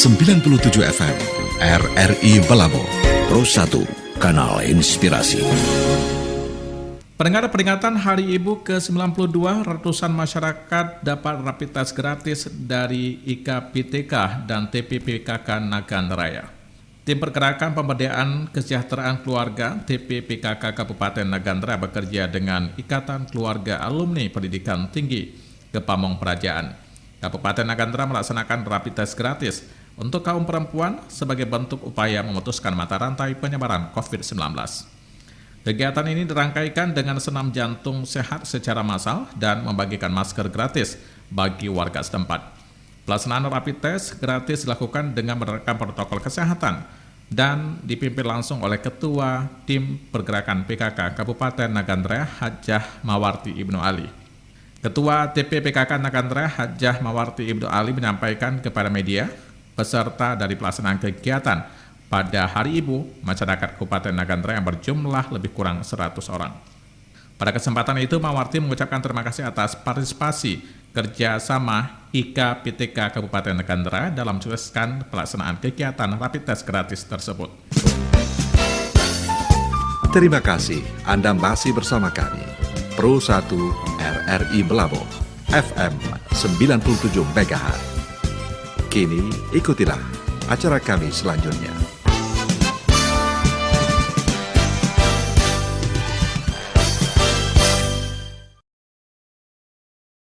97 FM RRI Balabo, Pro 1, Kanal Inspirasi. Pendengar, peringatan Hari Ibu ke-92, ratusan masyarakat dapat rapid test gratis dari IKPTK dan TPPKK Nagan Raya. Tim Pergerakan Pemberdayaan Kesejahteraan Keluarga TPPKK Kabupaten Nagan Raya bekerja dengan Ikatan Keluarga Alumni Pendidikan Tinggi Kepamong Praijaan. Kabupaten Nagan Raya melaksanakan rapid test gratis untuk kaum perempuan sebagai bentuk upaya memutuskan mata rantai penyebaran COVID-19. Kegiatan ini dirangkaikan dengan senam jantung sehat secara massal dan membagikan masker gratis bagi warga setempat. Pelaksanaan rapid test gratis dilakukan dengan menerapkan protokol kesehatan dan dipimpin langsung oleh Ketua Tim Pergerakan PKK Kabupaten Nagan Raya Hajah Mawarti Ibnu Ali. Ketua TPPKK Nagan Raya Hajah Mawarti Ibnu Ali menyampaikan kepada media, peserta dari pelaksanaan kegiatan pada Hari Ibu, masyarakat Kabupaten Nagan Raya yang berjumlah lebih kurang 100 orang. Pada kesempatan itu, Mawarti mengucapkan terima kasih atas partisipasi kerjasama IKPTK Kabupaten Nagan Raya dalam mensukseskan pelaksanaan kegiatan rapid test gratis tersebut. Terima kasih Anda masih bersama kami. Pro 1 RRI Balabo, FM 97 MHz. Kini ikutilah acara kami selanjutnya.